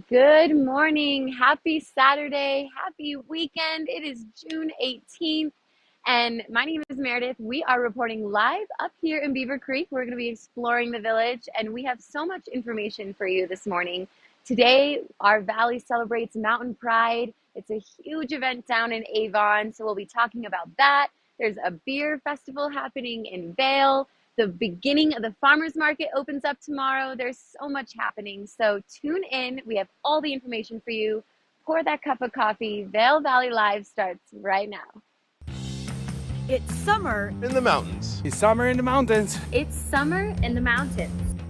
Good morning. Happy Saturday. Happy weekend. It is June 18th, and my name is Meredith. We are reporting live up here in Beaver Creek. We're going to be exploring the village, and we have so much information for you this morning. Today, our valley celebrates Mountain Pride. It's a huge event down in Avon, so we'll be talking about that. There's a beer festival happening in Vail. The beginning of the farmers market opens up tomorrow. There's so much happening. So tune in. We have all the information for you. Pour that cup of coffee. Vail Valley Live starts right now. It's summer in the mountains. It's summer in the mountains. It's summer in the mountains.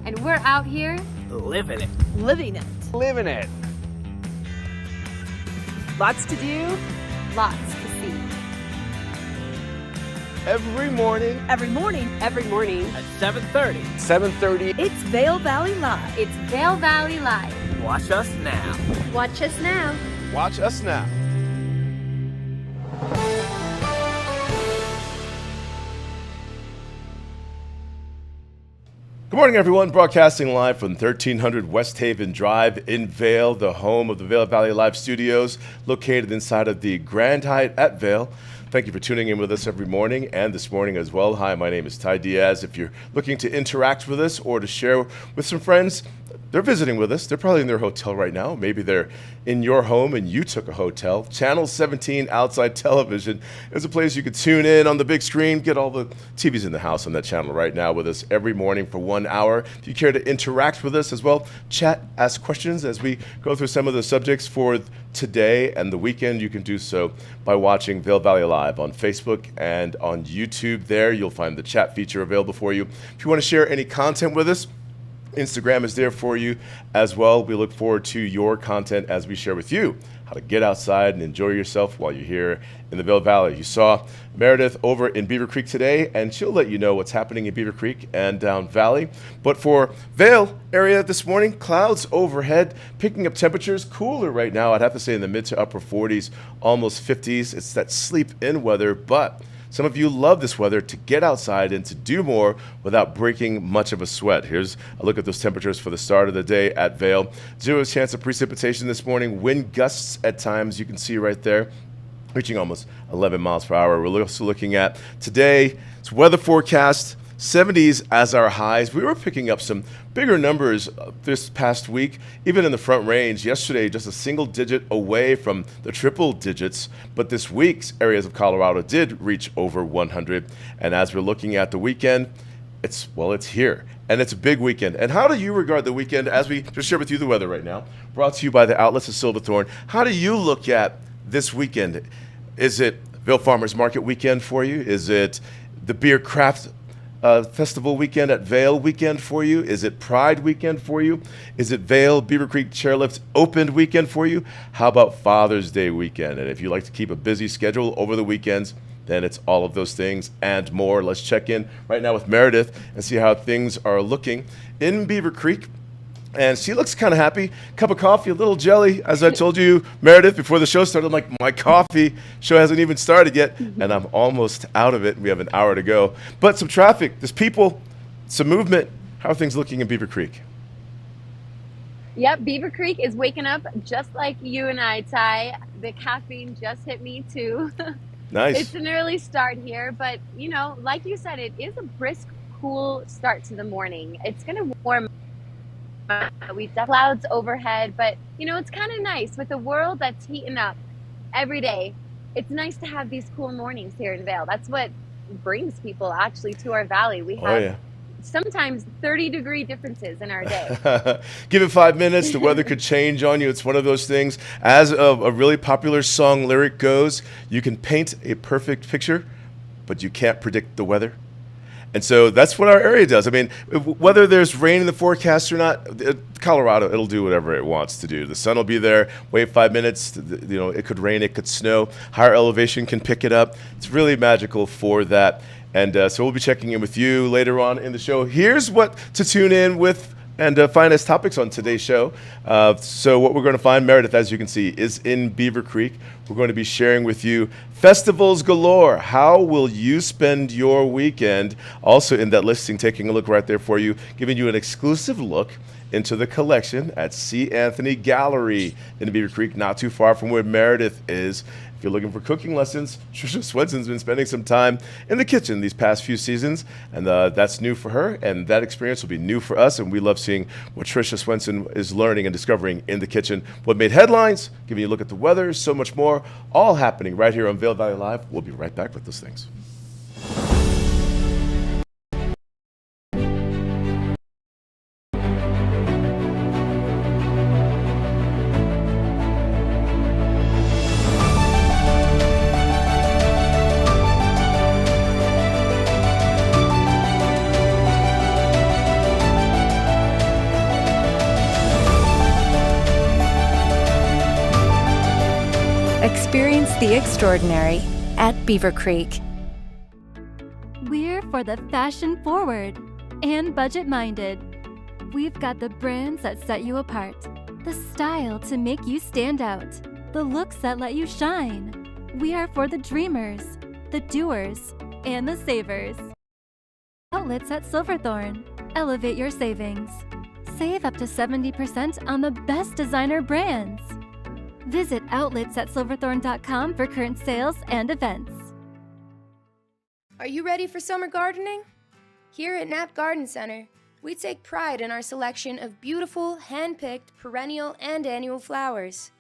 And we're out here Living it. living it. Living it. Lots to do. lots to see. Every morning. Every morning. At 7:30. 7:30. It's Vail Valley Live. It's Vail Valley Live. Watch us now. Watch us now. Watch us now. Good morning, everyone. Broadcasting live from 1300 West Haven Drive in Vail, the home of the Vail Valley Live Studios, located inside of the Grand Hyatt at Vail. Thank you for tuning in with us every morning and this morning as well. Hi, my name is Ty Diaz. If you're looking to interact with us or to share with some friends, they're visiting with us. They're probably in their hotel right now. Maybe they're in your home and you took a hotel. Channel 17 Outside Television is a place you could tune in on the big screen, get all the TVs in the house on that channel right now with us every morning for 1 hour. If you care to interact with us as well, chat, ask questions as we go through some of the subjects for today and the weekend. You can do so by watching Vail Valley Live on Facebook and on YouTube. There you'll find the chat feature available for you. If you want to share any content with us, Instagram is there for you as well. We look forward to your content as we share with you how to get outside and enjoy yourself while you're here in the Vail Valley. You saw Meredith over in Beaver Creek today, and she'll let you know what's happening in Beaver Creek and down Valley. But for Vail area this morning, clouds overhead, picking up temperatures cooler right now. I'd have to say in the mid to upper 40s, almost 50s. It's that sleep-in weather, but some of you love this weather to get outside and to do more without breaking much of a sweat. Here's a look at those temperatures for the start of the day at Vail. 0 chance of precipitation this morning. Wind gusts at times, you can see right there, reaching almost 11 miles per hour. We're also looking at today, it's weather forecast, 70s as our highs. We were picking up some bigger numbers this past week, even in the Front Range. Yesterday, just a single digit away from the triple digits. But this week's areas of Colorado did reach over 100. And as we're looking at the weekend, it's here. And it's a big weekend. And how do you regard the weekend as we just share with you the weather right now? Brought to you by the Outlets of Silverthorne. How do you look at this weekend? Is it Vail Farmers Market weekend for you? Is it the Beer Craft Festival weekend at Vail weekend for you? Is it Pride weekend for you? Is it Vail Beaver Creek Chairlift Opened weekend for you? How about Father's Day weekend? And if you like to keep a busy schedule over the weekends, then it's all of those things and more. Let's check in right now with Meredith and see how things are looking in Beaver Creek. And she looks kind of happy. Cup of coffee, a little jelly. As I told you, Meredith, before the show started, I'm like, my coffee show hasn't even started yet, and I'm almost out of it. We have an hour to go. But some traffic, there's people, some movement. How are things looking in Beaver Creek? Yep, Beaver Creek is waking up just like you and I, Ty. The caffeine just hit me too. Nice. It's an early start here, but like you said, it is a brisk, cool start to the morning. It's going to warm. We've got clouds overhead, but it's kind of nice with the world that's heating up every day. It's nice to have these cool mornings here in Vail. That's what brings people actually to our valley. We have sometimes 30-degree differences in our day. Give it 5 minutes, the weather could change on you. It's one of those things. As a really popular song lyric goes, you can paint a perfect picture, but you can't predict the weather. And so that's what our area does. I mean, whether there's rain in the forecast or not, Colorado, it'll do whatever it wants to do. The sun will be there. Wait 5 minutes. It could rain. It could snow. Higher elevation can pick it up. It's really magical for that. And so we'll be checking in with you later on in the show. Here's what to tune in with and find us topics on today's show. So what we're going to find, Meredith, as you can see, is in Beaver Creek. We're going to be sharing with you festivals galore. How will you spend your weekend? Also in that listing, taking a look right there for you, giving you an exclusive look into the collection at C. Anthony Gallery in Beaver Creek, not too far from where Meredith is. If you're looking for cooking lessons, Trisha Swenson's been spending some time in the kitchen these past few seasons, and that's new for her, and that experience will be new for us, and we love seeing what Trisha Swenson is learning and discovering in the kitchen. What made headlines, giving you a look at the weather, so much more, all happening right here on Vail Valley Live. We'll be right back with those things. Experience the extraordinary at Beaver Creek. We're for the fashion forward and budget minded. We've got the brands that set you apart, the style to make you stand out, the looks that let you shine. We are for the dreamers, the doers, and the savers. Outlets at Silverthorne. Elevate your savings. Save up to 70% on the best designer brands. Visit outlets@silverthorne.com for current sales and events. Are you ready for summer gardening? Here at Knapp Garden Center, we take pride in our selection of beautiful, hand-picked, perennial and annual flowers.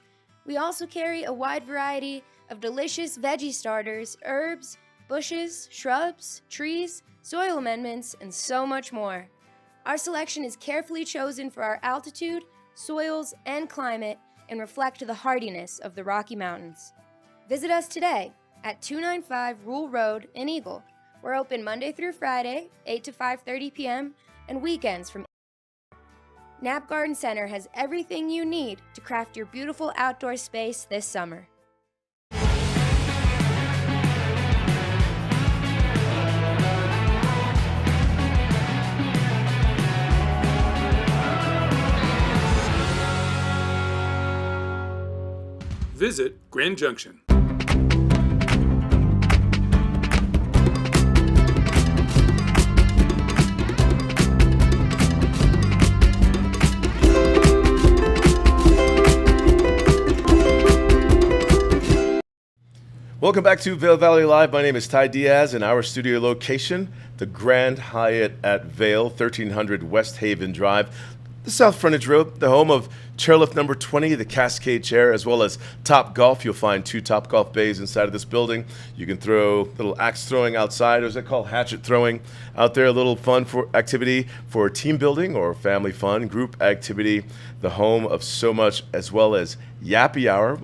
We also carry a wide variety of delicious veggie starters, herbs, bushes, shrubs, trees, soil amendments, and so much more. Our selection is carefully chosen for our altitude, soils, and climate, and reflect the hardiness of the Rocky Mountains. Visit us today at 295 Rule Road in Eagle. We're open Monday through Friday, 8 to 5:30 p.m., and weekends from 8. Knapp Garden Center has everything you need to craft your beautiful outdoor space this summer. Visit Grand Junction. Welcome back to Vail Valley Live. My name is Ty Diaz, and our studio location, the Grand Hyatt at Vail, 1300 West Haven Drive, the South Frontage Road, the home of chairlift number 20, the Cascade Chair, as well as Top Golf. You'll find 2 Top Golf bays inside of this building. You can throw little axe throwing outside, or is it called hatchet throwing out there? A little fun for activity for team building or family fun, group activity. The home of so much, as well as Yappy Hour,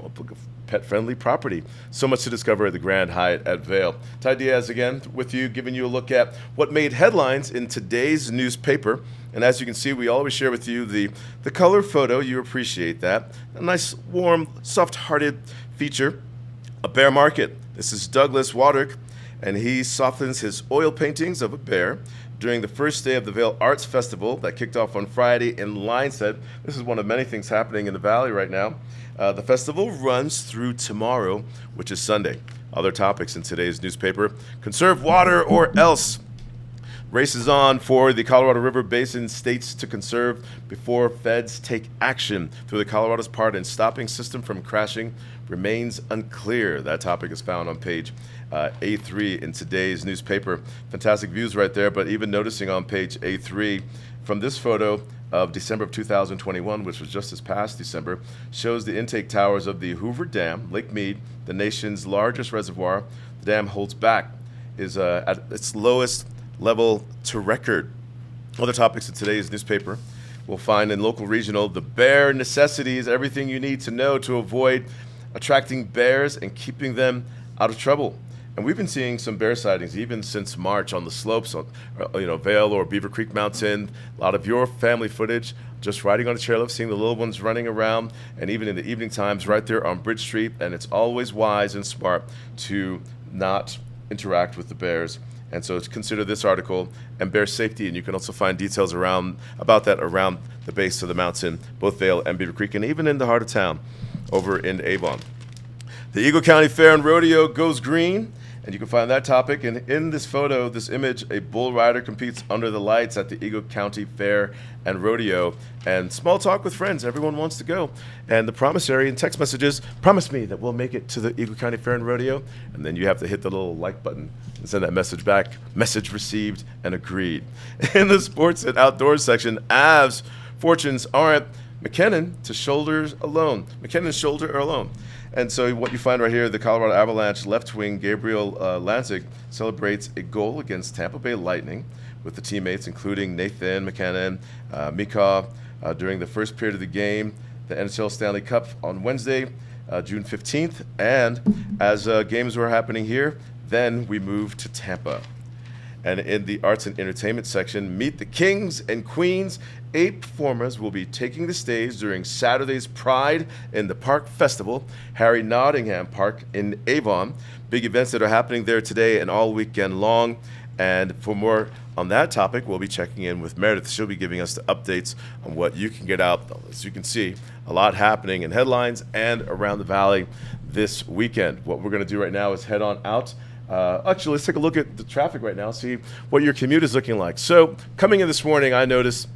pet-friendly property. So much to discover at the Grand Hyatt at Vail. Ty Diaz again with you, giving you a look at what made headlines in today's newspaper. And as you can see, we always share with you the color photo. You appreciate that. A nice, warm, soft-hearted feature. A bear market. This is Douglas Wadrick, and he softens his oil paintings of a bear during the first day of the Vail Arts Festival that kicked off on Friday in Lineset. This is one of many things happening in the Valley right now. The festival runs through tomorrow, which is Sunday. Other topics in today's newspaper: conserve water or else. Races on for the Colorado River Basin states to conserve before feds take action through the Colorado's part in stopping system from crashing remains unclear. That topic is found on page A3 in today's newspaper. Fantastic views right there, but even noticing on page A3 from this photo of December of 2021, which was just this past December, shows the intake towers of the Hoover Dam, Lake Mead, the nation's largest reservoir. The dam holds back, is at its lowest level to record. Other topics in today's newspaper we'll find in local regional: the bare necessities, everything you need to know to avoid attracting bears and keeping them out of trouble. And we've been seeing some bear sightings even since March on the slopes on Vail or Beaver Creek Mountain. A lot of your family footage just riding on a chairlift, seeing the little ones running around, and even in the evening times right there on Bridge Street. And it's always wise and smart to not interact with the bears And so consider this article and bear safety. And you can also find details about that around the base of the mountain, both Vail and Beaver Creek, and even in the heart of town over in Avon. The Eagle County Fair and Rodeo goes green, and you can find that topic. And in this photo, this image, a bull rider competes under the lights at the Eagle County Fair and Rodeo. And small talk with friends. Everyone wants to go. And the promissory in text messages, promise me that we'll make it to the Eagle County Fair and Rodeo. And then you have to hit the little like button and send that message back. Message received and agreed. In the sports and outdoors section, Avs fortunes aren't McKinnon's shoulder alone. And so what you find right here, the Colorado Avalanche left wing Gabriel Lanzig celebrates a goal against Tampa Bay Lightning with the teammates, including Nathan McKinnon, Mika, during the first period of the game, the NHL Stanley Cup on Wednesday, June 15th. And as games were happening here, then we moved to Tampa. And in the arts and entertainment section, meet the kings and queens. 8 performers will be taking the stage during Saturday's Pride in the Park Festival, Harry Nottingham Park in Avon. Big events that are happening there today and all weekend long. And for more on that topic, we'll be checking in with Meredith. She'll be giving us the updates on what you can get out. As you can see, a lot happening in headlines and around the valley this weekend. What we're going to do right now is head on out. Actually, let's take a look at the traffic right now, see what your commute is looking like. So coming in this morning, I noticed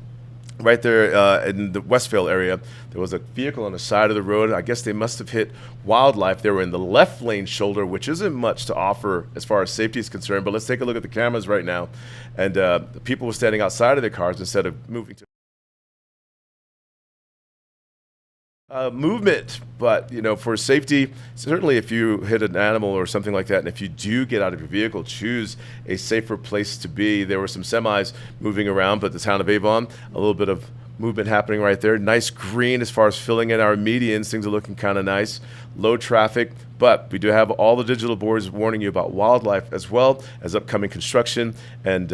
right there in the West Vail area, there was a vehicle on the side of the road. I guess they must have hit wildlife. They were in the left lane shoulder, which isn't much to offer as far as safety is concerned. But let's take a look at the cameras right now. And the people were standing outside of their cars instead of moving to movement. But, for safety, certainly if you hit an animal or something like that, and if you do get out of your vehicle, choose a safer place to be. There were some semis moving around, but the town of Avon, a little bit of movement happening right there. Nice green as far as filling in our medians. Things are looking kind of nice. Low traffic, but we do have all the digital boards warning you about wildlife as well as upcoming construction and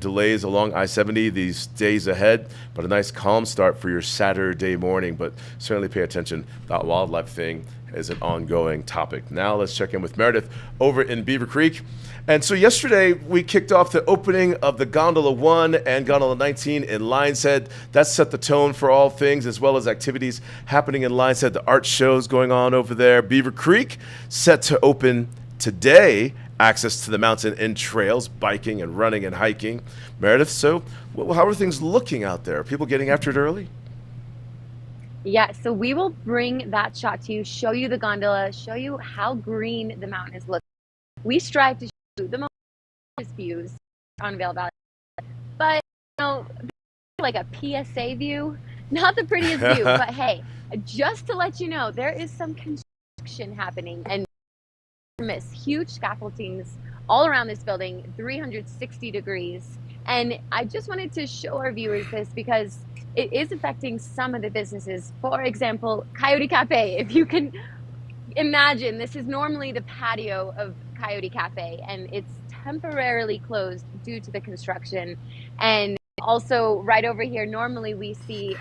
delays along I-70 these days ahead. But a nice calm start for your Saturday morning. But certainly pay attention. That wildlife thing is an ongoing topic. Now let's check in with Meredith over in Beaver Creek. And so yesterday we kicked off the opening of the Gondola 1 and Gondola 19 in Lion's Head. That set the tone for all things as well as activities happening in Lion's Head. The art shows going on over there. Beaver Creek set to open today. Access to the mountain and trails, biking and running and hiking. Meredith, so how are things looking out there? Are people getting after it early? Yeah, so we will bring that shot to you, show you the gondola, show you how green the mountain is looking. We strive to show the most views on Vail Valley, but like a PSA view, not the prettiest view, but hey, just to let you know, there is some construction happening and miss huge scaffoldings all around this building, 360 degrees. And I just wanted to show our viewers this because it is affecting some of the businesses. For example, Coyote Cafe. If you can imagine, this is normally the patio of Coyote Cafe, and it's temporarily closed due to the construction. And also right over here, normally we see,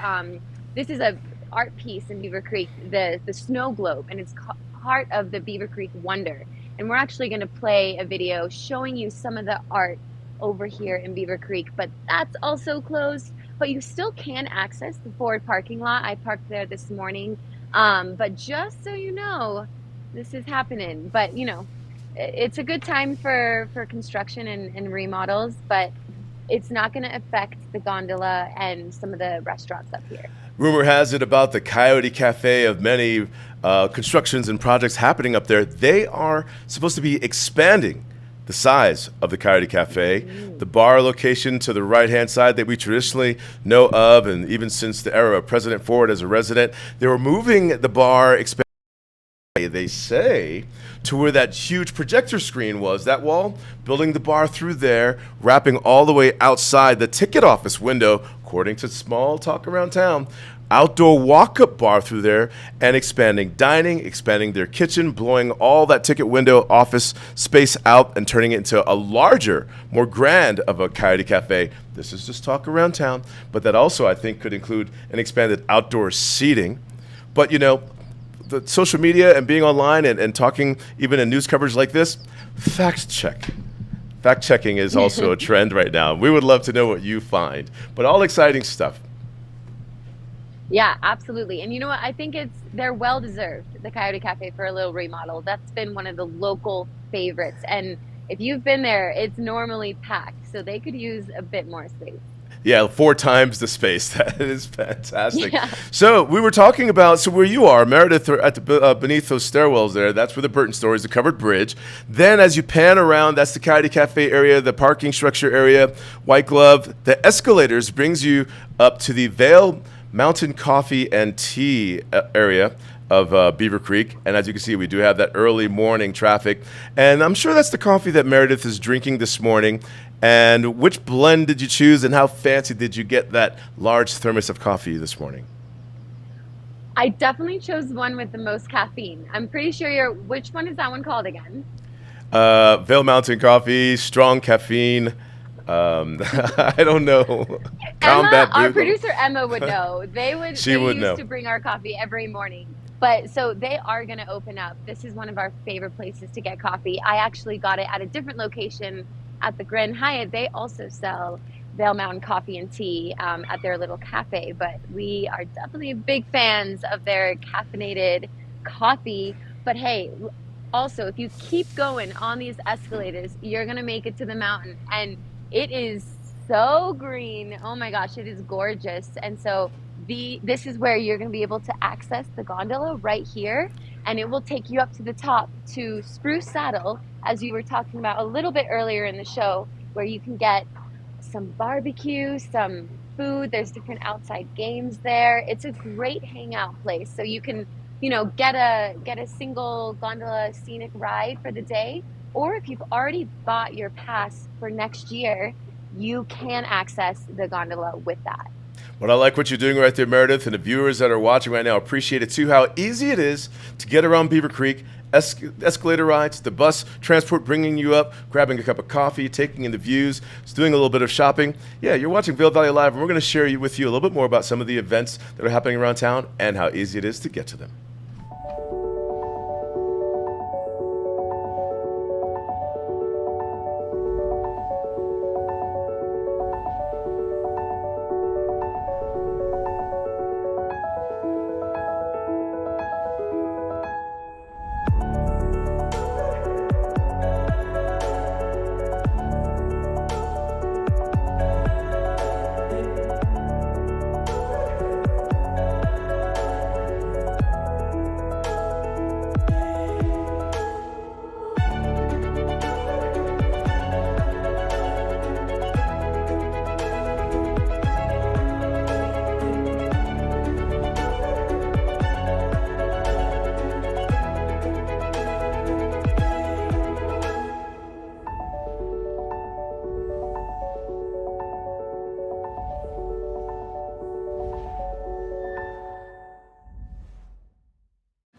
this is a art piece in Beaver Creek, the snow globe, and it's part of the Beaver Creek Wonder. And we're actually going to play a video showing you some of the art over here in Beaver Creek, but that's also closed. But you still can access the Ford parking lot. I parked there this morning. But just so you know, this is happening. But, it's a good time for construction and remodels, but it's not going to affect the gondola and some of the restaurants up here. Rumor has it about the Coyote Cafe of many constructions and projects happening up there. They are supposed to be expanding the size of the Coyote Cafe. The bar location to the right-hand side that we traditionally know of, and even since the era of President Ford as a resident, they were moving the bar, they say, to where that huge projector screen was, that wall, building the bar through there, wrapping all the way outside the ticket office window, according to small talk around town. Outdoor walk-up bar through there and expanding dining, expanding their kitchen, blowing all that ticket window office space out and turning it into a larger, more grand of a Coyote Cafe. This is just talk around town, but that also I think could include an expanded outdoor seating. But the social media and being online and talking even in news coverage like this, fact check. Fact checking is also a trend right now. We would love to know what you find, but all exciting stuff. Yeah, absolutely. And you know what? I think they're well deserved, the Coyote Cafe, for a little remodel. That's been one of the local favorites. And if you've been there, it's normally packed, so they could use a bit more space. Yeah, 4 times the space. That is fantastic. Yeah. So we were talking about, so where you are, Meredith, at the beneath those stairwells there, that's where the Burton Stories, the covered bridge. Then as you pan around, that's the Coyote Cafe area, the parking structure area, White Glove. The escalators brings you up to the Vail Mountain Coffee and Tea area of Beaver Creek. And as you can see, we do have that early morning traffic. And I'm sure that's the coffee that Meredith is drinking this morning. And which blend did you choose, and how fancy did you get that large thermos of coffee this morning? I definitely chose one with the most caffeine. I'm pretty sure which one is that one called again? Vail Mountain Coffee, strong caffeine. I don't know. Emma, our producer Emma would know. They used know. to bring our coffee every morning. But so they are going to open up. This is one of our favorite places to get coffee. I actually got it at a different location at the Grand Hyatt. They also sell Vail Mountain Coffee and Tea at their little cafe. But we are definitely big fans of their caffeinated coffee. But hey, also, if you keep going on these escalators, you're going to make it to the mountain. And it is so green. Oh my gosh, it is gorgeous. And so this is where you're going to be able to access the gondola right here, and it will take you up to the top to Spruce Saddle, as you were talking about a little bit earlier in the show, where you can get some barbecue, some food. There's different outside games there. It's a great hangout place. So you can, get a single gondola scenic ride for the day, or if you've already bought your pass for next year, you can access the gondola with that. Well, I like what you're doing right there, Meredith, and the viewers that are watching right now appreciate it too, how easy it is to get around Beaver Creek. Escalator rides, the bus transport bringing you up, grabbing a cup of coffee, taking in the views, just doing a little bit of shopping. Yeah, you're watching Vail Valley Live, and we're going to share with you a little bit more about some of the events that are happening around town and how easy it is to get to them.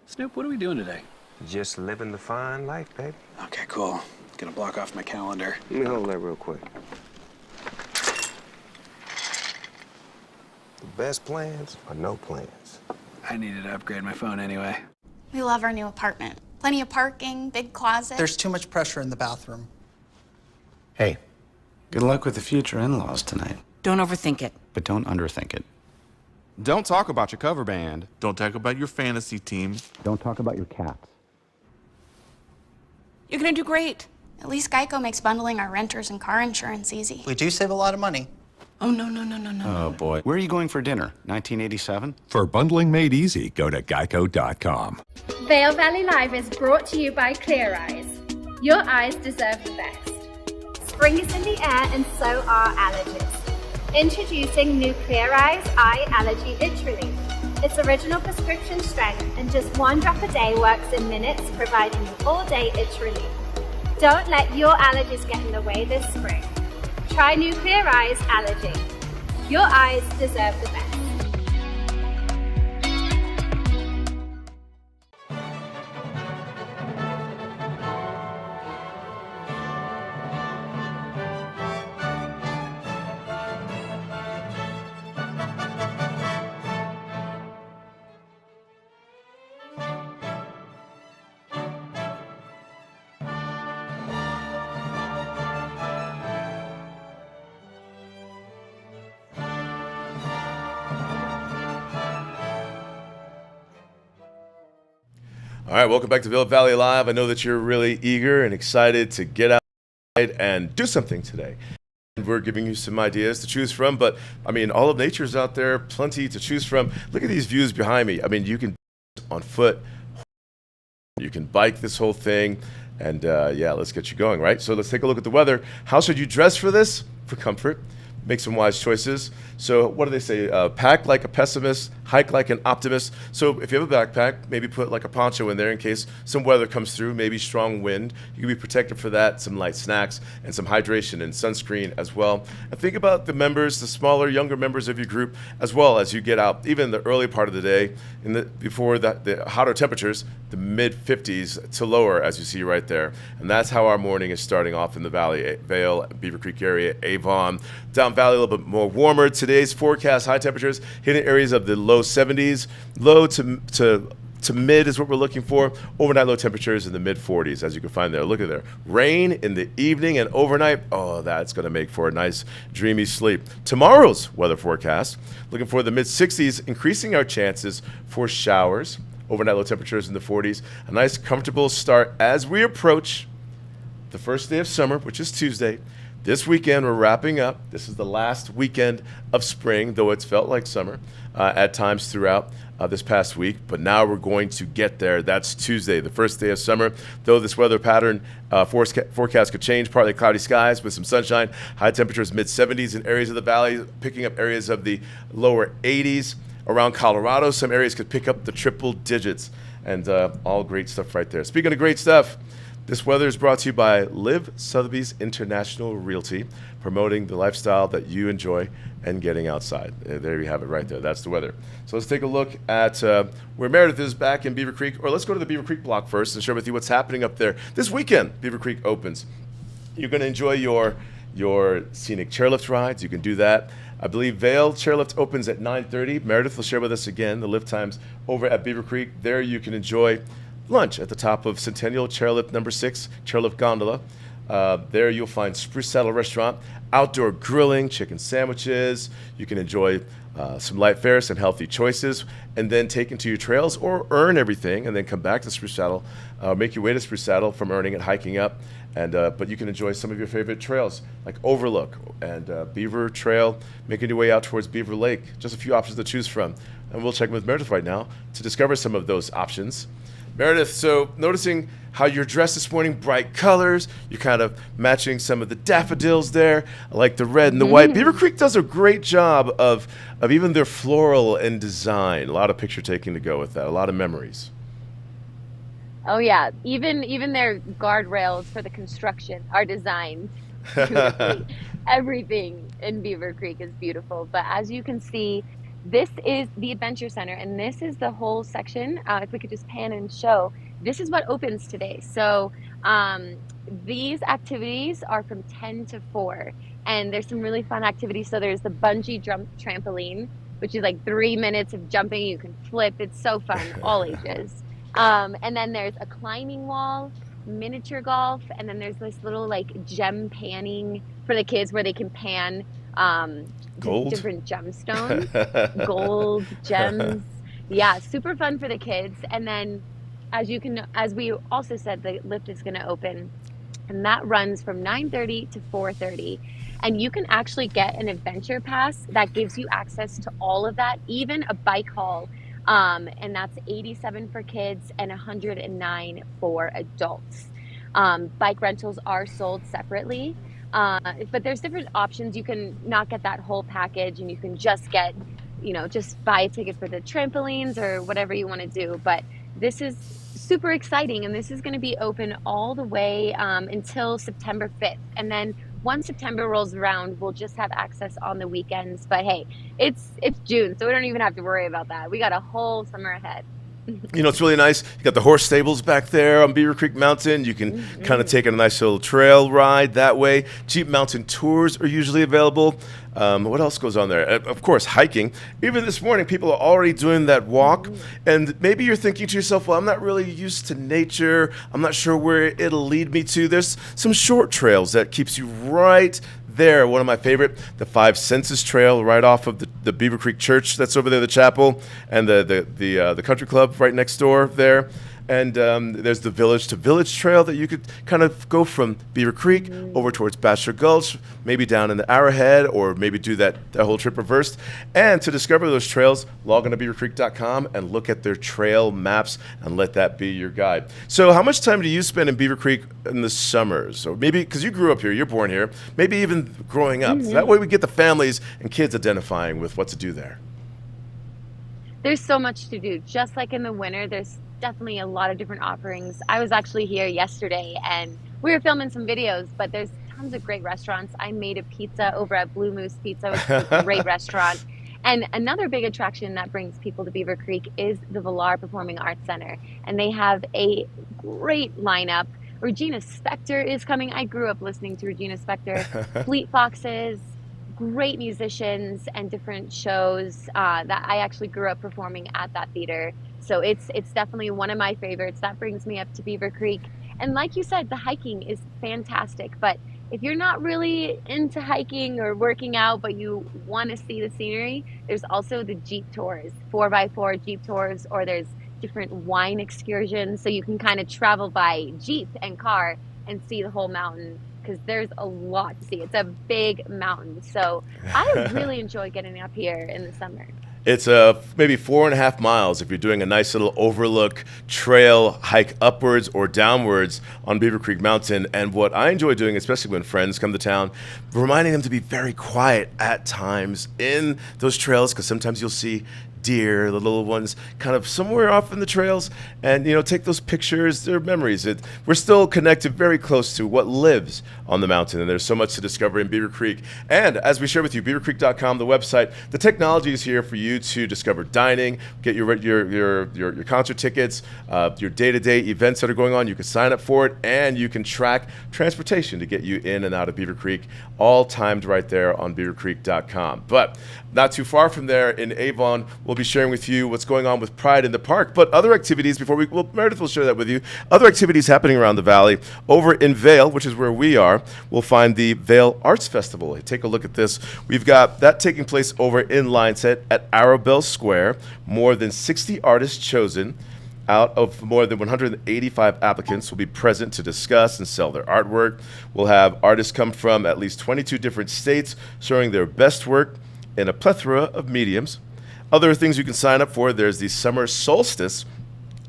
Snoop, what are we doing today? Just living the fine life, baby. Okay, cool. Gonna block off my calendar. Let me hold that real quick. The best plans are no plans. I needed to upgrade my phone anyway. We love our new apartment. Plenty of parking, big closet. There's too much pressure in the bathroom. Hey, good luck with the future in-laws tonight. Don't overthink it. But don't underthink it. Don't talk about your cover band. Don't talk about your fantasy team. Don't talk about your cats. You're gonna do great. At least Geico makes bundling our renters and car insurance easy. We do save a lot of money. Oh, no. Oh, boy. Where are you going for dinner? 1987? For bundling made easy, go to geico.com. Vail Valley Live is brought to you by Clear Eyes. Your eyes deserve the best. Spring is in the air and so are allergies. Introducing new Clear Eyes Eye Allergy Itch Relief. It's original prescription strength and just 1 drop a day works in minutes, providing you all-day itch relief. Don't let your allergies get in the way this spring. Try new Clear Eyes Allergy. Your eyes deserve the best. All right, welcome back to Vail Valley Live. I know that you're really eager and excited to get outside and do something today. We're giving you some ideas to choose from, but I mean, all of nature's out there, plenty to choose from. Look at these views behind me. I mean, you can on foot, you can bike this whole thing, and yeah, let's get you going, right? So let's take a look at the weather. How should you dress for this? For comfort. Make some wise choices. So what do they say? Pack like a pessimist, hike like an optimist. So if you have a backpack, maybe put like a poncho in there in case some weather comes through, maybe strong wind. You can be protected for that, some light snacks, and some hydration and sunscreen as well. And think about the members, the smaller, younger members of your group, as well as you get out, even in the early part of the day, before the hotter temperatures, the mid-50s to lower, as you see right there. And that's how our morning is starting off in the Valley, Vail, Beaver Creek area, Avon. Down Valley, a little bit more warmer. Today's forecast, high temperatures hitting areas of the low 70s. Low to mid is what we're looking for. Overnight low temperatures in the mid 40s, as you can find there. Look at there. Rain in the evening and overnight. Oh, that's going to make for a nice, dreamy sleep. Tomorrow's weather forecast, looking for the mid 60s, increasing our chances for showers. Overnight low temperatures in the 40s. A nice, comfortable start as we approach the first day of summer, which is Tuesday. This weekend, we're wrapping up. This is the last weekend of spring, though it's felt like summer at times throughout this past week. But now we're going to get there. That's Tuesday, the first day of summer. Though this weather pattern forecast could change, partly cloudy skies with some sunshine. High temperatures mid-70s in areas of the valley, picking up areas of the lower 80s. Around Colorado, some areas could pick up the triple digits. And all great stuff right there. Speaking of great stuff, this weather is brought to you by Live Sotheby's International Realty, promoting the lifestyle that you enjoy and getting outside. There you have it right there. That's the weather. So let's take a look at where Meredith is back in Beaver Creek. Or let's go to the Beaver Creek block first and share with you what's happening up there. This weekend, Beaver Creek opens. You're going to enjoy your scenic chairlift rides. You can do that. I believe Vail chairlift opens at 9:30. Meredith will share with us again the lift times over at Beaver Creek. There you can enjoy lunch at the top of Centennial Chairlift number 6, Chairlift Gondola. There you'll find Spruce Saddle Restaurant, outdoor grilling, chicken sandwiches. You can enjoy some light fares and healthy choices, and then take into your trails or earn everything and then come back to Spruce Saddle, make your way to Spruce Saddle from earning and hiking up. And but you can enjoy some of your favorite trails like Overlook and Beaver Trail, making your way out towards Beaver Lake. Just a few options to choose from. And we'll check with Meredith right now to discover some of those options. Meredith, so noticing how you're dressed this morning, bright colors, you're kind of matching some of the daffodils there. I like the red and the white. Beaver Creek does a great job of even their floral and design. A lot of picture taking to go with that, a lot of memories. Oh yeah, even their guardrails for the construction are designed beautifully. Everything in Beaver Creek is beautiful, but as you can see, this is the Adventure Center, and this is the whole section. If we could just pan and show, this is what opens today. So these activities are from 10 to 4, and there's some really fun activities. So there's the bungee jump trampoline, which is like 3 minutes of jumping. You can flip. It's so fun, all ages. And then there's a climbing wall, miniature golf, and then there's this little like gem panning for the kids where they can pan gold, different gemstones, gold gems. Yeah, super fun for the kids. And then as we also said, the lift is going to open, and that runs from 9:30 to 4:30. And you can actually get an adventure pass that gives you access to all of that, even a bike haul. And that's $87 for kids and $109 for adults. Bike rentals are sold separately, but there's different options. You can not get that whole package, and you can just get, just buy a ticket for the trampolines or whatever you want to do. But this is super exciting, and this is going to be open all the way until September 5th. And then once September rolls around, we'll just have access on the weekends. But hey, it's June, so we don't even have to worry about that. We got a whole summer ahead. It's really nice. You got the horse stables back there on Beaver Creek Mountain. You can kind of take a nice little trail ride that way. Jeep mountain tours are usually available. What else goes on there? Of course, hiking. Even this morning, people are already doing that walk. And maybe you're thinking to yourself, well, I'm not really used to nature. I'm not sure where it'll lead me to. There's some short trails that keeps you right there. One of my favorite, the Five Senses Trail, right off of the Beaver Creek Church that's over there, the chapel, and the country club right next door there. And there's the Village to Village Trail that you could kind of go from Beaver Creek over towards Bachelor Gulch, maybe down in the Arrowhead, or maybe do that whole trip reversed. And to discover those trails, log on to beavercreek.com and look at their trail maps and let that be your guide. So how much time do you spend in Beaver Creek in the summers? Or maybe, because you grew up here, you're born here, maybe even growing up. So that way we get the families and kids identifying with what to do there. There's so much to do. Just like in the winter, there's definitely a lot of different offerings. I was actually here yesterday and we were filming some videos, but there's tons of great restaurants. I made a pizza over at Blue Moose Pizza, which is a great restaurant. And another big attraction that brings people to Beaver Creek is the Villar Performing Arts Center. And they have a great lineup. Regina Spektor is coming. I grew up listening to Regina Spektor. Fleet Foxes, great musicians and different shows that I actually grew up performing at that theater. So it's definitely one of my favorites. That brings me up to Beaver Creek. And like you said, the hiking is fantastic. But if you're not really into hiking or working out, but you want to see the scenery, there's also the Jeep tours, 4x4 Jeep tours, or there's different wine excursions. So you can kind of travel by Jeep and car and see the whole mountain, because there's a lot to see. It's a big mountain. So I really enjoy getting up here in the summer. It's maybe 4.5 miles if you're doing a nice little overlook trail hike upwards or downwards on Beaver Creek Mountain. And what I enjoy doing, especially when friends come to town, reminding them to be very quiet at times in those trails, because sometimes you'll see deer, the little ones, kind of somewhere off in the trails, and take those pictures. They're memories. We're still connected very close to what lives on the mountain, and there's so much to discover in Beaver Creek. And as we share with you, beavercreek.com, the website, the technology is here for you to discover dining, get your concert tickets, your day-to-day events that are going on. You can sign up for it, and you can track transportation to get you in and out of Beaver Creek, all timed right there on beavercreek.com. But not too far from there in Avon, we'll be sharing with you what's going on with Pride in the Park, but other activities Meredith will share that with you. Other activities happening around the valley. Over in Vail, which is where we are, we'll find the Vail Arts Festival. Take a look at this. We've got that taking place over in Lineset at Arrowbell Square. More than 60 artists chosen out of more than 185 applicants will be present to discuss and sell their artwork. We'll have artists come from at least 22 different states showing their best work in a plethora of mediums. Other things you can sign up for, there's the summer solstice,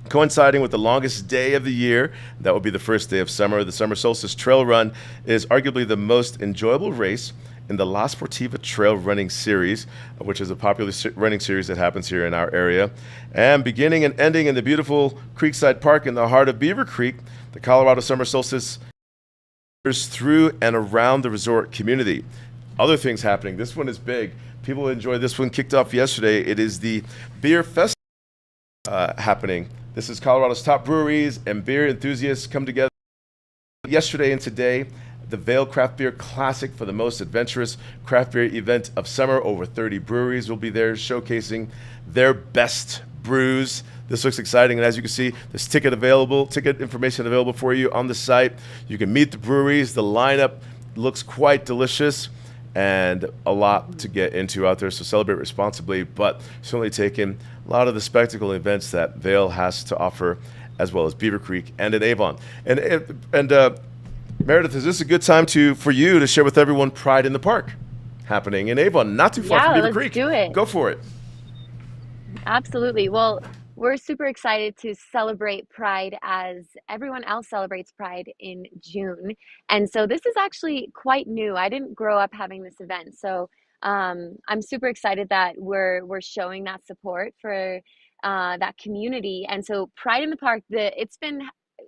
coinciding with the longest day of the year. That will be the first day of summer. The Summer Solstice Trail Run is arguably the most enjoyable race in the La Sportiva Trail Running Series, which is a popular running series that happens here in our area. And beginning and ending in the beautiful Creekside Park in the heart of Beaver Creek, the Colorado Summer Solstice is through and around the resort community. Other things happening. This one is big. People enjoyed this one. Kicked off yesterday. It is the Beer Festival happening. This is Colorado's top breweries and beer enthusiasts come together yesterday and today. The Vail Craft Beer Classic for the most adventurous craft beer event of summer. Over 30 breweries will be there showcasing their best brews. This looks exciting, and as you can see, there's ticket information available for you on the site. You can meet the breweries. The lineup looks quite delicious, and a lot to get into out there, so celebrate responsibly, but certainly taking a lot of the spectacle events that Vail has to offer, as well as Beaver Creek and in Avon. And Meredith, is this a good time for you to share with everyone Pride in the Park happening in Avon, not too far from Beaver Creek? Do it. Go for it. Absolutely. Well, we're super excited to celebrate Pride as everyone else celebrates Pride in June. And so this is actually quite new. I didn't grow up having this event. So I'm super excited that we're showing that support for that community. And so Pride in the Park, it's been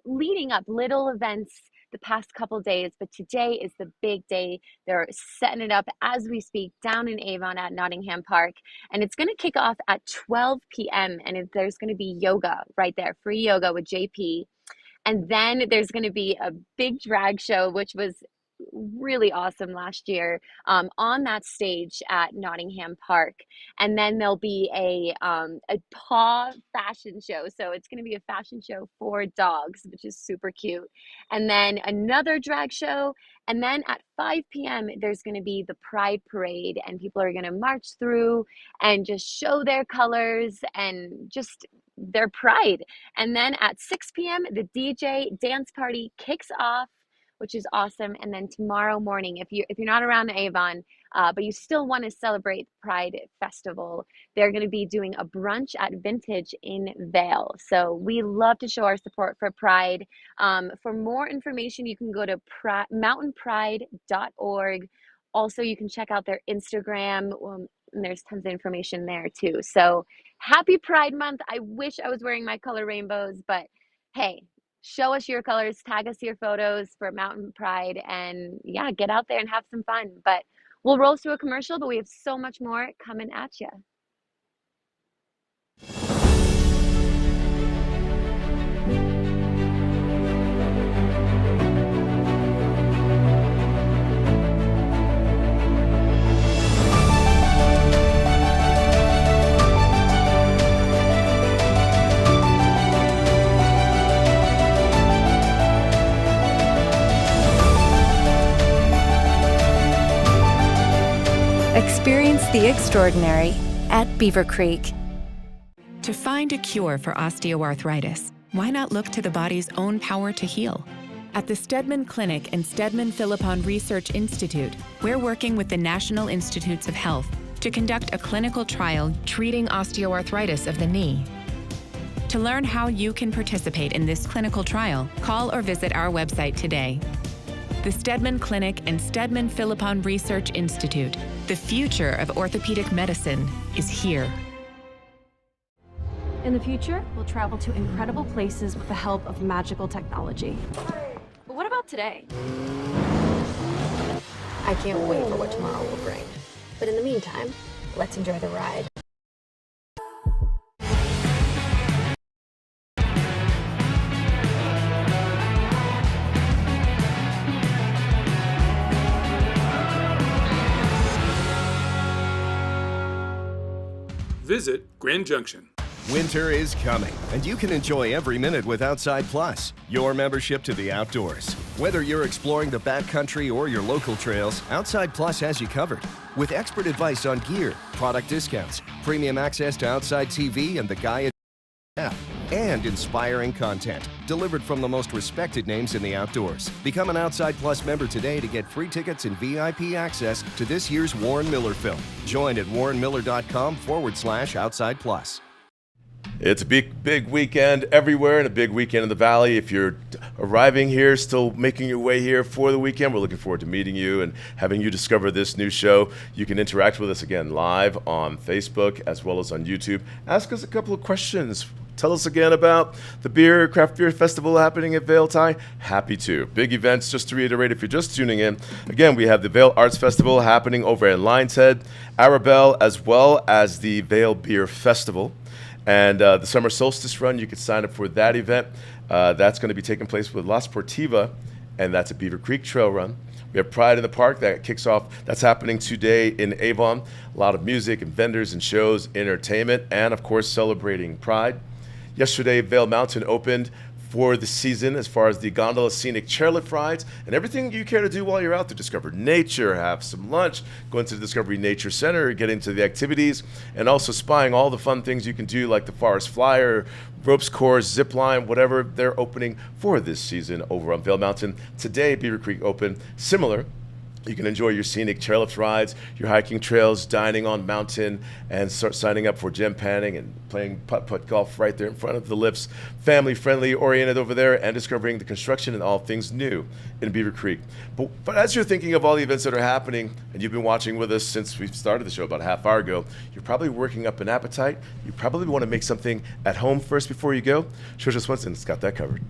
leading up little events the past couple days, but today is the big day. They're setting it up as we speak down in Avon at Nottingham Park, and it's going to kick off at 12 p.m. and there's going to be yoga right there, free yoga with JP. And then there's going to be a big drag show, which was really awesome last year, on that stage at Nottingham Park. And then there'll be a paw fashion show. So it's going to be a fashion show for dogs, which is super cute. And then another drag show. And then at 5 p.m., there's going to be the Pride Parade, and people are going to march through and just show their colors and just their pride. And then at 6 p.m., the DJ dance party kicks off, which is awesome. And then tomorrow morning, if you're not around Avon, but you still want to celebrate Pride Festival, they're going to be doing a brunch at Vintage in Vail. So we love to show our support for Pride. For more information, you can go to mountainpride.org. Also, you can check out their Instagram. And there's tons of information there too. So happy Pride Month. I wish I was wearing my color rainbows, but hey, show us your colors, tag us your photos for Mountain Pride, and yeah, get out there and have some fun. But we'll roll through a commercial, but we have so much more coming at you. Experience the extraordinary at Beaver Creek. To find a cure for osteoarthritis, why not look to the body's own power to heal? At the Steadman Clinic and Steadman Philippon Research Institute, we're working with the National Institutes of Health to conduct a clinical trial treating osteoarthritis of the knee. To learn how you can participate in this clinical trial, call or visit our website today. The Steadman Clinic and Steadman Philippon Research Institute. The future of orthopedic medicine is here. In the future, we'll travel to incredible places with the help of magical technology. But what about today? I can't wait for what tomorrow will bring. But in the meantime, let's enjoy the ride. Visit Grand Junction. Winter is coming, and you can enjoy every minute with Outside Plus, your membership to the outdoors. Whether you're exploring the backcountry or your local trails, Outside Plus has you covered. With expert advice on gear, product discounts, premium access to Outside TV and the Gaia app, and inspiring content delivered from the most respected names in the outdoors. Become an Outside Plus member today to get free tickets and VIP access to this year's Warren Miller film. Join at warrenmiller.com/Outside Plus. It's a big weekend everywhere and a big weekend in the Valley. If you're arriving here, still making your way here for the weekend, we're looking forward to meeting you and having you discover this new show. You can interact with us again live on Facebook as well as on YouTube. Ask us a couple of questions. Tell us again about the craft beer festival happening at Vail Thai. Happy to. Big events, just to reiterate, if you're just tuning in. Again, we have the Vail Arts Festival happening over at Lion's Head, Arabelle, as well as the Vail Beer Festival. And the Summer Solstice Run, you can sign up for that event. That's going to be taking place with La Sportiva, and that's a Beaver Creek Trail Run. We have Pride in the Park that kicks off. That's happening today in Avon. A lot of music and vendors and shows, entertainment, and of course celebrating Pride. Yesterday, Vail Mountain opened for the season as far as the gondola scenic chairlift rides and everything you care to do while you're out to discover nature, have some lunch, go into the Discovery Nature Center, get into the activities, and also spying all the fun things you can do like the Forest Flyer, ropes course, zip line, whatever they're opening for this season over on Vail Mountain. Today, Beaver Creek opened similar. You can enjoy your scenic chairlift rides, your hiking trails, dining on mountain, and start signing up for gem panning and playing putt-putt golf right there in front of the lifts. Family-friendly oriented over there, and discovering the construction and all things new in Beaver Creek. But as you're thinking of all the events that are happening, and you've been watching with us since we started the show about a half hour ago, you're probably working up an appetite. You probably want to make something at home first before you go. Trisha Swenson's got that covered.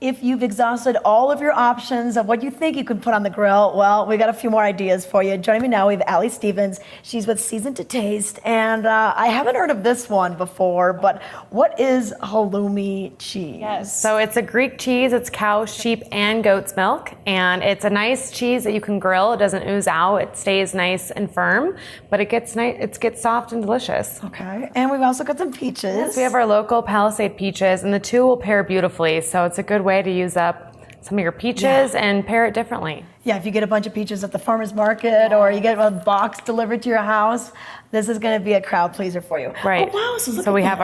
if you've exhausted all of your options of what you think you can put on the grill, well, we got a few more ideas for you. Joining me now, we have Allie Stevens. She's with Season to Taste, and I haven't heard of this one before, but what is halloumi cheese? Yes, so it's a Greek cheese. It's cow, sheep, and goat's milk, and it's a nice cheese that you can grill. It doesn't ooze out. It stays nice and firm, but it gets nice. It gets soft and delicious. Okay, and we've also got some peaches. Yes, we have our local Palisade peaches, and the two will pair beautifully. So it's a good way to use up some of your peaches and pair it differently. Yeah, if you get a bunch of peaches at the farmer's market or you get a box delivered to your house, this is going to be a crowd pleaser for you. Right. Oh, wow, so we have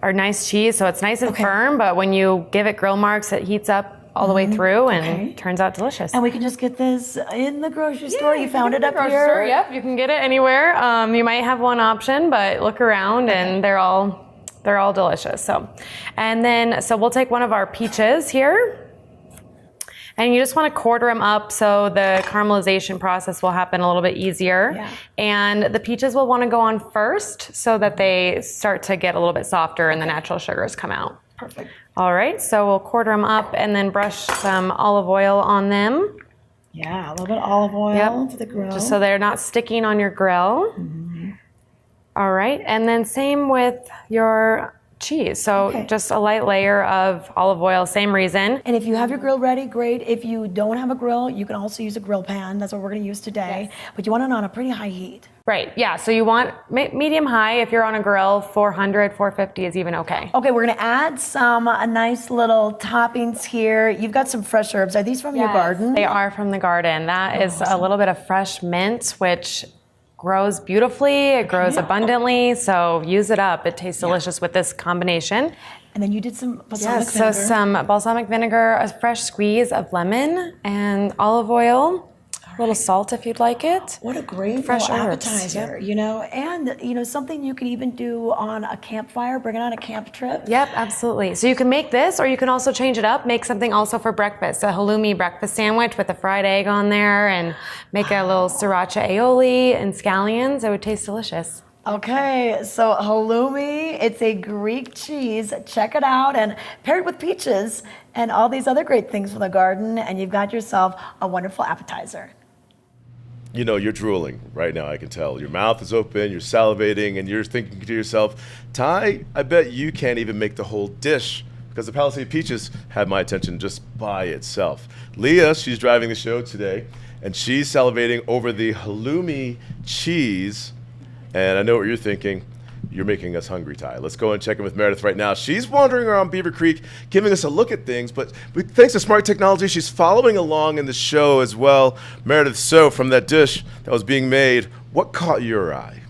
our nice cheese, so it's nice and firm, but when you give it grill marks, it heats up all the way through and turns out delicious. And we can just get this in the grocery store. You found it up here? Store, yep, you can get it anywhere. You might have one option, but look around and they're all delicious. So we'll take one of our peaches here. And you just want to quarter them up so the caramelization process will happen a little bit easier. Yeah. And the peaches will want to go on first so that they start to get a little bit softer and the natural sugars come out. Perfect. All right, so we'll quarter them up and then brush some olive oil on them. Yeah, a little bit of olive oil for the grill. Just so they're not sticking on your grill. Mm-hmm. All right, and then same with your cheese. So just a light layer of olive oil, same reason. And if you have your grill ready, great. If you don't have a grill, you can also use a grill pan. That's what we're going to use today. Yes. But you want it on a pretty high heat. Right, yeah. So you want medium high. If you're on a grill, 400, 450 is even okay. Okay, we're going to add some nice little toppings here. You've got some fresh herbs. Are these from your garden? They are from the garden. That is a little bit of fresh mint, which grows beautifully, it grows abundantly, so use it up. It tastes delicious with this combination. And then you did some balsamic vinegar. So some balsamic vinegar, a fresh squeeze of lemon, and olive oil. A little salt if you'd like it. What a great fresh appetizer, you know, and something you could even do on a campfire, bring it on a camp trip. Yep, absolutely. So you can make this, or you can also change it up, make something also for breakfast, a halloumi breakfast sandwich with a fried egg on there, and make a little sriracha aioli and scallions. It would taste delicious. Okay, so halloumi, it's a Greek cheese. Check it out and pair it with peaches and all these other great things from the garden, and you've got yourself a wonderful appetizer. You know, you're drooling right now, I can tell. Your mouth is open, you're salivating, and you're thinking to yourself, Ty, I bet you can't even make the whole dish, because the Palisade peaches had my attention just by itself. Leah, she's driving the show today, and she's salivating over the halloumi cheese, and I know what you're thinking. You're making us hungry, Ty. Let's go and check in with Meredith right now. She's wandering around Beaver Creek, giving us a look at things, but thanks to smart technology, she's following along in the show as well. Meredith, so from that dish that was being made, what caught your eye?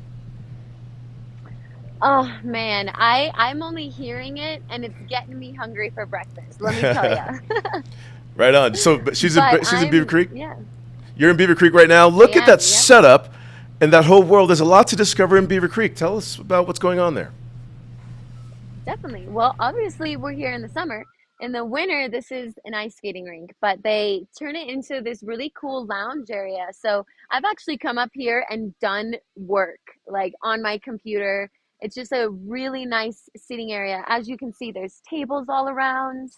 Oh, man, I'm only hearing it, and it's getting me hungry for breakfast, let me tell you. Right on. So she's in Beaver Creek? Yeah. You're in Beaver Creek right now. Look at that setup. And that whole world, there's a lot to discover in Beaver Creek. Tell us about what's going on there. Definitely. Well, obviously, we're here in the summer. In the winter, this is an ice skating rink, but they turn it into this really cool lounge area. So I've actually come up here and done work, like on my computer. It's just a really nice sitting area. As you can see, there's tables all around.